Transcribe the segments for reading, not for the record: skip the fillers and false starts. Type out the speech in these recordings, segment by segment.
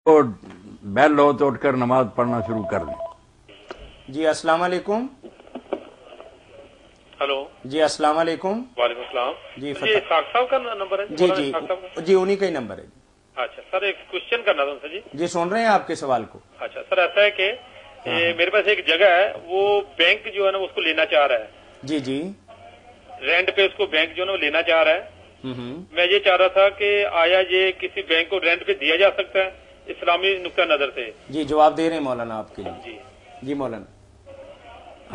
تو بیل ہو تو اٹھ کر نماز پڑھنا شروع کر دیں۔ جی السلام علیکم۔ ہلو جی السلام علیکم۔ وعلیکم السلام۔ جی اسحاق صاحب کا نمبر ہے؟ جی جی جی انہی کا ہی نمبر ہے۔ اچھا سر، ایک کوشچن کرنا تھا ان سے۔ جی سن رہے ہیں آپ کے سوال کو۔ اچھا سر، ایسا ہے کہ میرے پاس ایک جگہ ہے، وہ بینک جو ہے نا اس کو لینا چاہ رہا ہے۔ جی جی رینٹ پہ اس کو بینک جو ہے نا وہ لینا چاہ رہا ہے۔ میں یہ چاہ رہا تھا کہ آیا یہ کسی بینک کو رینٹ پہ دیا جا سکتا ہے اسلامی نقطہ نظر سے؟ جی جواب دے رہے ہیں مولانا آپ کے لیے۔ جی جی مولانا،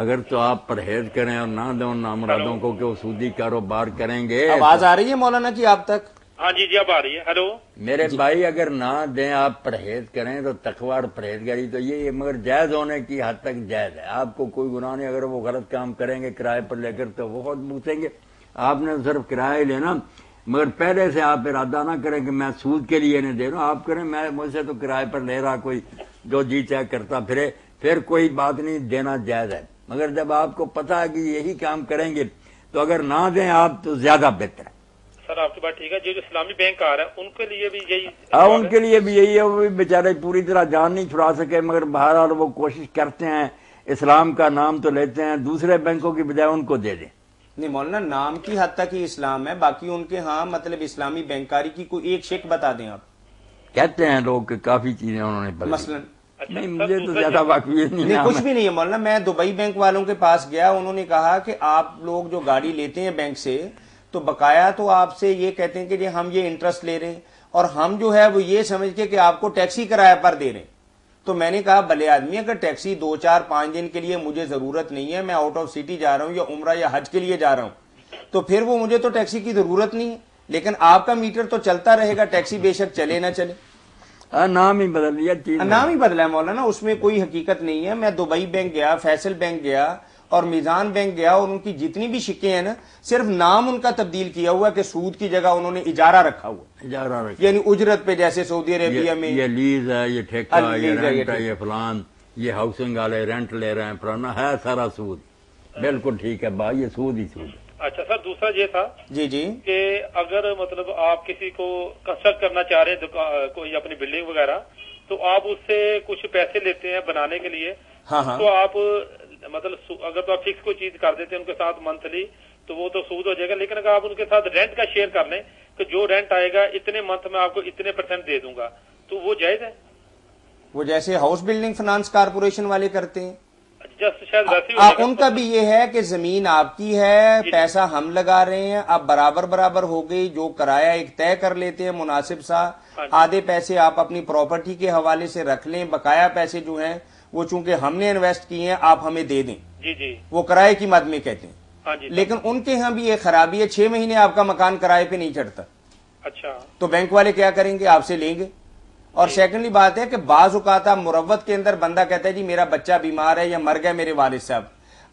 اگر تو آپ پرہیز کریں اور نہ دیں ان نامرادوں کو کہ وہ سودی کاروبار کریں گے۔ آواز آ رہی ہے مولانا کی آپ تک؟ ہاں جی اب آ رہی ہے۔ ہلو میرے بھائی، اگر نہ دیں آپ پرہیز کریں تو تقوی اور پرہیزگاری تو یہ مگر جائز ہونے کی حد تک جائز ہے۔ آپ کو کوئی گناہ نہیں، اگر وہ غلط کام کریں گے کرائے پر لے کر تو وہ خود بھگتیں گے۔ آپ نے صرف کرایہ لینا، مگر پہلے سے آپ ارادہ نہ کریں کہ میں سود کے لیے نہیں دے رہا ہوں۔ آپ کریں میں مجھ سے تو کرائے پر لے رہا کوئی جو جی چاہے کرتا پھرے، پھر کوئی بات نہیں، دینا جائز ہے۔ مگر جب آپ کو پتا ہے کہ یہی کام کریں گے تو اگر نہ دیں آپ تو زیادہ بہتر ہے۔ سر آپ کی بات ٹھیک ہے، جو اسلامی بینک آ رہا ہے ان کے لیے بھی یہی؟ ان کے لیے بھی یہی ہے، وہ بھی بیچارے پوری طرح جان نہیں چھڑا سکے، مگر بہرحال وہ کوشش کرتے ہیں، اسلام کا نام تو لیتے ہیں، دوسرے بینکوں کی بجائے ان کو دے دیں۔ نہیں مولانا، نام کی حد تک ہی اسلام ہے، باقی ان کے ہاں مطلب اسلامی بینکاری کی کوئی ایک شک بتا دیں آپ۔ کہتے ہیں لوگ کہ کافی چیزیں انہوں نے بدلی۔ مثلاً نہیں، مجھے تو زیادہ واقفیت نہیں ہے۔ کچھ بھی نہیں ہے مولانا، میں دبئی بینک والوں کے پاس گیا، انہوں نے کہا کہ آپ لوگ جو گاڑی لیتے ہیں بینک سے تو بقایا تو آپ سے یہ کہتے ہیں کہ جی ہم یہ انٹرسٹ لے رہے ہیں، اور ہم جو ہے وہ یہ سمجھ کے کہ آپ کو ٹیکسی کرایہ پر دے رہے ہیں۔ تو میں نے کہا بھلے آدمی، اگر ٹیکسی 2 4 5 دن کے لیے مجھے ضرورت نہیں ہے، میں آؤٹ آف سٹی جا رہا ہوں یا عمرہ یا حج کے لیے جا رہا ہوں، تو پھر وہ مجھے تو ٹیکسی کی ضرورت نہیں ہے، لیکن آپ کا میٹر تو چلتا رہے گا، ٹیکسی بے شک چلے نہ چلے۔ نام ہی بدل لیا، چیز نام ہی بدلا ہے مولانا، اس میں کوئی حقیقت نہیں ہے۔ میں دبئی بینک گیا، فیصل بینک گیا اور میزان بینک گیا، اور ان کی جتنی بھی شکیں ہیں نا، صرف نام ان کا تبدیل کیا ہوا کہ سود کی جگہ انہوں نے اجارہ رکھا ہوا، اجارہ رکھا، یعنی اجرت پہ، جیسے سعودی عربیہ میں یہ لیز ہے، یہ ٹھیکہ ہے، یہ رینٹ ہے، یہ فلان، یہ ہاؤسنگ والے رینٹ لے رہے ہیں، فلانا ہے سارا سود۔ بالکل ٹھیک ہے بھائی، یہ سود ہی سود ہے۔ اچھا سر، دوسرا یہ تھا جی جی کہ اگر مطلب آپ کسی کو کنسٹرکٹ کرنا چاہ رہے ہیں کوئی اپنی بلڈنگ وغیرہ، تو آپ اس سے کچھ پیسے لیتے ہیں بنانے کے لیے، ہاں ہاں تو آپ مطلب اگر تو آپ فکس کوئی چیز کر دیتے ہیں ان کے ساتھ منتھلی تو وہ تو سود ہو جائے گا، لیکن اگر آپ ان کے ساتھ رینٹ کا شیئر کر لیں کہ جو رینٹ آئے گا اتنے منتھ میں آپ کو اتنے % دے دوں گا، تو وہ جائز ہے؟ وہ جیسے ہاؤس بلڈنگ فنانس کارپوریشن والے کرتے ہیں، جسٹ شاید ویسے ہی ان کا بھی یہ ہے کہ زمین آپ کی ہے، پیسہ ہم لگا رہے ہیں، اب برابر ہو گئی، جو کرایہ ایک طے کر لیتے ہیں مناسب سا، آدھے پیسے آپ اپنی پراپرٹی کے حوالے سے رکھ لیں، بقایا پیسے جو ہیں وہ چونکہ ہم نے انویسٹ کیے ہیں آپ ہمیں دے دیں، جی جی وہ کرائے کی مد میں کہتے ہیں۔ ہاں جی، لیکن ان کے ہاں بھی یہ خرابی ہے، 6 مہینے آپ کا مکان کرائے پہ نہیں چڑھتا، اچھا تو بینک والے کیا کریں گے؟ آپ سے لیں گے۔ اور سیکنڈلی بات ہے کہ بعض اوقات آپ مروت کے اندر بندہ کہتا ہے جی میرا بچہ بیمار ہے یا مر گیا میرے والد صاحب،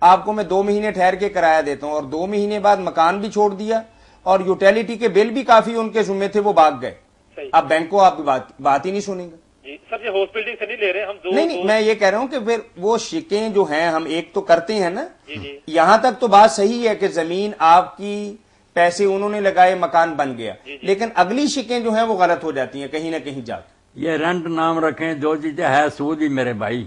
آپ کو میں 2 مہینے ٹھہر کے کرایہ دیتا ہوں، اور 2 مہینے بعد مکان بھی چھوڑ دیا اور یوٹیلیٹی کے بل بھی کافی ان کے ذمے تھے، وہ بھاگ گئے، اب بینک کو آپ بات ہی نہیں سنیں گے۔ جی سر، یہ ہاؤس بلڈنگ سے نہیں لے رہے ہم، نہیں میں یہ کہہ رہا ہوں کہ پھر وہ شکیں جو ہیں ہم ایک تو کرتے ہیں نا، جی یہاں تک تو بات صحیح ہے کہ زمین آپ کی، پیسے انہوں نے لگائے، مکان بن گیا، لیکن اگلی شکیں جو ہیں وہ غلط ہو جاتی ہیں کہیں نہ کہیں جا کے۔ یہ رینٹ نام رکھیں، جو چیزیں ہے سود ہی میرے بھائی،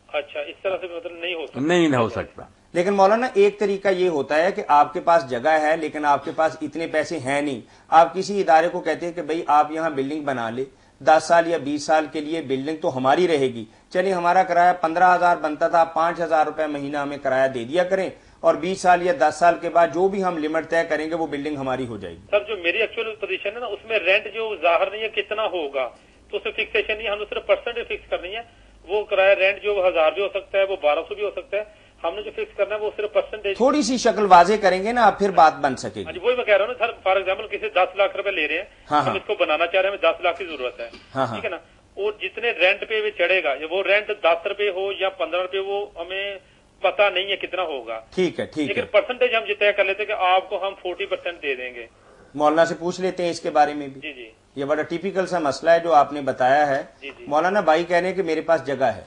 اچھا اس طرح سے مطلب نہیں ہو سکتا؟ نہیں ہو سکتا۔ لیکن مولانا ایک طریقہ یہ ہوتا ہے کہ آپ کے پاس جگہ ہے لیکن آپ کے پاس اتنے پیسے ہیں نہیں، آپ کسی ادارے کو کہتے ہیں کہ بھئی آپ یہاں بلڈنگ بنا لے، 10 سال یا 20 سال کے لیے بلڈنگ تو ہماری رہے گی، چلیے ہمارا کرایہ 15,000 بنتا تھا، 5,000 روپے مہینہ ہمیں کرایہ دے دیا کریں، اور 20 سال یا 10 سال کے بعد جو بھی ہم لمٹ طے کریں گے وہ بلڈنگ ہماری ہو جائے گی۔ سر جو میری ایکچوئل پوزیشن ہے نا، اس میں رینٹ جو ظاہر نہیں ہے کتنا ہوگا، تو اس میں فکسیشن نہیں ہے، ہم نے صرف پرسنٹیج فکس کرنی ہے، وہ کرایہ رینٹ جو 1000 بھی ہو سکتا ہے، وہ 1200 بھی ہو سکتا ہے، ہم نے جو فکس کرنا ہے وہ صرف پرسنٹیج۔ تھوڑی سی شکل واضح کریں گے نا آپ، پھر بات بن سکے گی۔ وہی میں کہہ رہا ہوں نا سر، فار ایگزامپل کسی 10 لاکھ روپے لے رہے ہیں، ہم اس کو بنانا چاہ رہے ہیں، ہمیں 10 لاکھ کی ضرورت ہے، ٹھیک ہے نا، اور جتنے رینٹ پہ بھی چڑھے گا، وہ رینٹ 10 روپے ہو یا 15 روپے، وہ ہمیں پتا نہیں ہے کتنا ہوگا، ٹھیک ہے ٹھیک ہے، لیکن پرسنٹیج ہم طے کر لیتے کہ آپ کو ہم 40% دے دیں گے۔ مولانا سے پوچھ لیتے ہیں اس کے بارے میں بھی۔ جی جی، یہ بڑا ٹیپیکل سا مسئلہ ہے جو آپ نے بتایا ہے۔ مولانا بھائی کہہ رہے ہیں کہ میرے پاس جگہ ہے،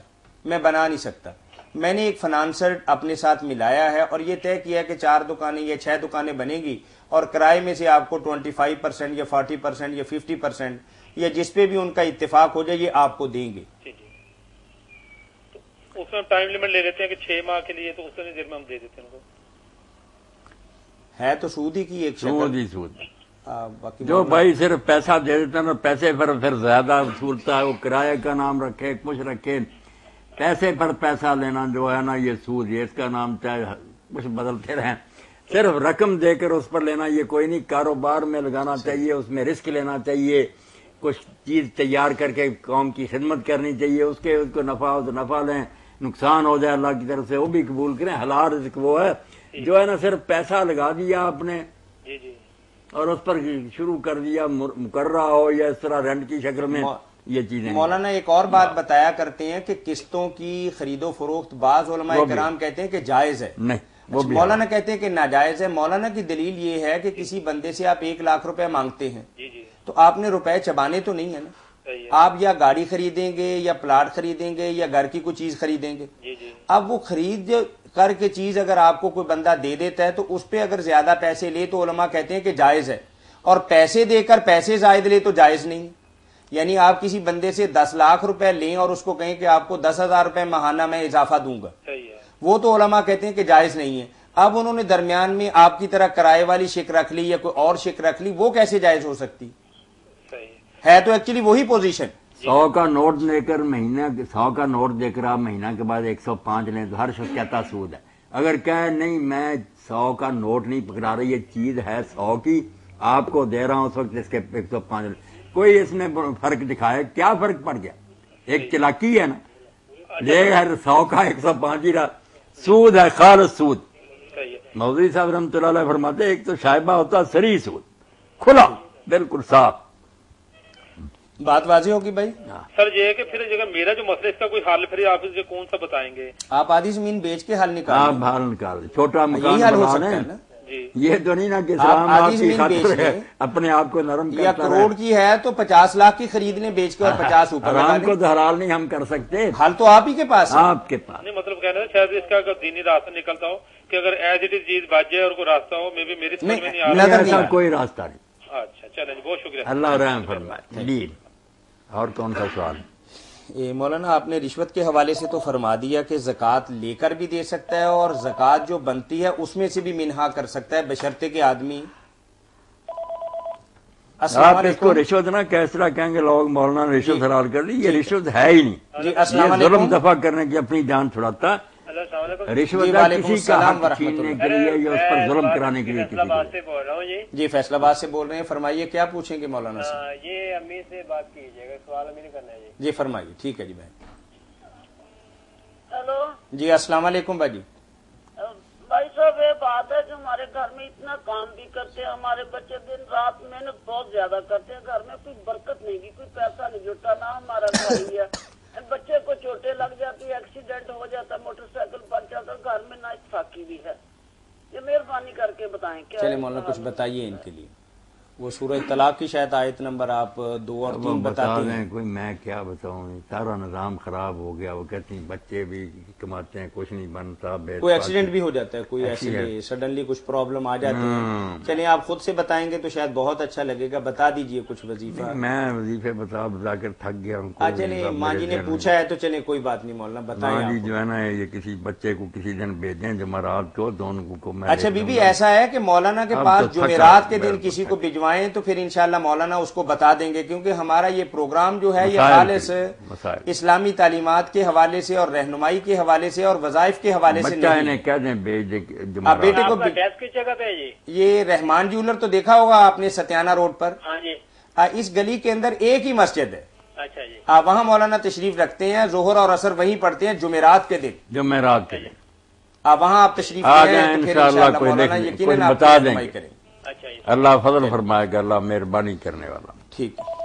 میں بنا نہیں سکتا، میں نے ایک فنانسر اپنے ساتھ ملایا ہے اور یہ طے کیا کہ 4 دکانیں یا 6 دکانیں بنے گی، اور کرائے میں سے آپ کو 25% یا 40% یا 50% یا جس پہ بھی ان کا اتفاق ہو جائے یہ آپ کو دیں گے. اس میں ٹائم لمٹ لے لیتے ہیں کہ 6 ماہ کے لیے, تو اس دیر میں ہم دے دیتے ہیں ان کو. ہے تو سود ہی کی ایک شکل. سود جو بھائی صرف پیسہ دے دیتے ہیں نا, پیسے پر پھر زیادہ صورت ہے, وہ کرایہ کا نام رکھے کچھ رکھے, پیسے پر پیسہ لینا جو ہے نا یہ سود, یہ اس کا نام چاہے کچھ بدلتے رہیں, صرف رقم دے کر اس پر لینا یہ کوئی نہیں. کاروبار میں لگانا چاہیے, اس میں رسک لینا چاہیے, کچھ چیز تیار کر کے قوم کی خدمت کرنی چاہیے, اس کو نفع ہو تو نفع لیں, نقصان ہو جائے اللہ کی طرف سے وہ بھی قبول کریں. حلال رزق وہ ہے جو ہے نا صرف پیسہ لگا دیا آپ نے اور اس پر شروع کر دیا مقررہ ہو یا اس طرح رینٹ کی شکل میں یہ چیزیں. مولانا ایک اور بات بتایا کرتے ہیں کہ قسطوں کی خرید و فروخت بعض علماء کرام کہتے ہیں کہ جائز ہے, نہیں مولانا کہتے ہیں کہ ناجائز ہے. مولانا کی دلیل یہ ہے کہ کسی بندے سے آپ 1 لاکھ روپے مانگتے ہیں تو آپ نے روپے چبانے تو نہیں ہے نا, آپ یا گاڑی خریدیں گے یا پلاٹ خریدیں گے یا گھر کی کوئی چیز خریدیں گے. اب وہ خرید کر کے چیز اگر آپ کو کوئی بندہ دے دیتا ہے تو اس پہ اگر زیادہ پیسے لے تو علماء کہتے ہیں کہ جائز ہے, اور پیسے دے کر پیسے زائد لے تو جائز نہیں. یعنی آپ کسی بندے سے 10 لاکھ روپے لیں اور اس کو کہیں کہ آپ کو 10,000 روپے ماہانہ میں اضافہ دوں گا, وہ تو علماء کہتے ہیں کہ جائز نہیں ہے. اب انہوں نے درمیان میں آپ کی طرح کرائے والی شک رکھ لی یا کوئی اور شک رکھ لی, وہ کیسے جائز ہو سکتی ہے؟ تو ایکچولی وہی پوزیشن. 100 کا نوٹ لے کر مہینہ 100 کا نوٹ دے کر آپ مہینہ کے بعد 105 لیں تو ہر شخص کہتا سود ہے. اگر کہے نہیں میں 100 کا نوٹ نہیں پکڑا رہی, یہ چیز ہے 100 کی آپ کو دے رہا ہوں اس وقت اس کے 105 لیں, کوئی اس میں فرق دکھائے, کیا فرق پڑ گیا؟ ایک چلاکی ہے نا, لے 100 کا 105 ہی رہا, سود ہے خالص سود. مولوی صاحب رحمۃ اللہ علیہ فرماتے ایک تو شائبہ ہوتا سری سود, کھلا بالکل صاف. بات واضح ہوگی بھائی. سر یہ ہے کہ پھر جگہ میرا جو مسئلہ اس کا کوئی حل پھر آپ اسے کون سا بتائیں گے؟ آپ آدھی زمین بیچ کے حل نکال, آپ حل نکال, چھوٹا مکان حل ہو سکتا ہے نا. یہ تو نہیں نا کہ اسلام آدھی زمین بیچ کے اپنے آپ کو نرم یا کروڑ کی ہے تو 50 لاکھ کی خرید لیں بیچ کے اور 50 اوپر. حرام کو تو حلال نہیں ہم کر سکتے, حل تو آپ ہی کے پاس, آپ کے پاس. مطلب کہنا ہے شاید اس کا اگر دینی راستہ نکلتا ہو کہ اگر ایز اٹ از چیز بچ جائے اور کوئی راستہ ہو, میں بھی میری سمجھ میں نہیں آ رہا. ایسا کوئی راستہ نہیں. اچھا چلیں, بہت شکریہ, اللہ رحم فرمائے. جی اور کون سا سوال؟ مولانا آپ نے رشوت کے حوالے سے تو فرما دیا کہ زکوٰۃ لے کر بھی دے سکتا ہے اور زکوٰۃ جو بنتی ہے اس میں سے بھی منہا کر سکتا ہے بشرطے کہ آدمی. آپ اس کو رشوت نہ کس طرح کہیں گے لوگ مولانا نے رشوت حلال کر لی, یہ رشوت ہے ہی نہیں. یہ ظلم دفع کرنے کی اپنی جان چھڑاتا, رشوت کسی کا حق چھیننے کے لیے یا اس پر ظلم کرانے کے لیے. جی فیصلہ آباد سے بول رہے ہیں, فرمائیے کیا پوچھیں گے مولانا سے؟ یہ امی سے بات کیجیے گا, سوال امی نے کرنا ہے. جی فرمائیے. ٹھیک ہے جی بھائی. ہیلو جی السلام علیکم بھائی. بھائی صاحب یہ بات ہے کہ ہمارے گھر میں اتنا کام بھی کرتے ہیں, ہمارے بچے دن رات محنت بہت زیادہ کرتے ہیں, گھر میں کوئی برکت نہیں کی, کوئی پیسہ نہیں جٹا, نہ ہمارا گھر ہی ہے. بچے کو چوٹیں لگ جاتی ہے, ایکسیڈنٹ ہو جاتا ہے, موٹر سائیکل پنچر جاتا, گھر میں نہ اتفاقی بھی ہے. یہ مہربانی کر کے بتائیں. چلے مولانا کچھ بتائیے ان کے لیے. وہ سورہ طلاق کی شاید آیت نمبر آپ 2 اور 3 بتاتے ہیں. کوئی میں کیا بتاؤں, سارا نظام خراب ہو گیا. وہ کہتے ہیں بچے بھی کماتے ہیں, کچھ نہیں بنتا, کوئی ایکسیڈنٹ بھی ہو جاتا ہے, کوئی ایسے سڈنلی کچھ پرابلم آ جاتی ہے. چلیں آپ خود سے بتائیں گے تو شاید بہت اچھا لگے گا. بتا دیجئے کچھ وظیفہ. میں وظیفے بتا کر تھک گیا. چلیں ماں جی نے پوچھا ہے تو چلیں کوئی بات نہیں مولانا بتائیں. ماں جی جو ہے نا یہ کسی بچے کو کسی دن بھیجیں جمعرات کو, دونوں کو. اچھا بی بی ایسا ہے کہ مولانا کے پاس جمعرات کے دن کسی کو بھجوائیں تو پھر انشاءاللہ مولانا اس کو بتا دیں گے, کیونکہ ہمارا یہ پروگرام جو ہے یہ خالص اسلامی تعلیمات کے حوالے سے اور رہنمائی کے حوالے سے اور وظائف کے حوالے سے نہیں. آپ بیٹے کو کس جگہ پہ ہے؟ یہ رحمان جیولر تو دیکھا ہوگا آپ نے ستیانہ روڈ پر, اس گلی کے اندر ایک ہی مسجد ہے. اچھا جی, آپ وہاں مولانا تشریف رکھتے ہیں, ظہر اور عصر وہیں پڑھتے ہیں جمعرات کے دن. آپ وہاں آپ تشریف مولانا یقیناً بتا دیں. اللہ فضل فرمائے گا, اللہ مہربانی کرنے والا. ٹھیک ہے.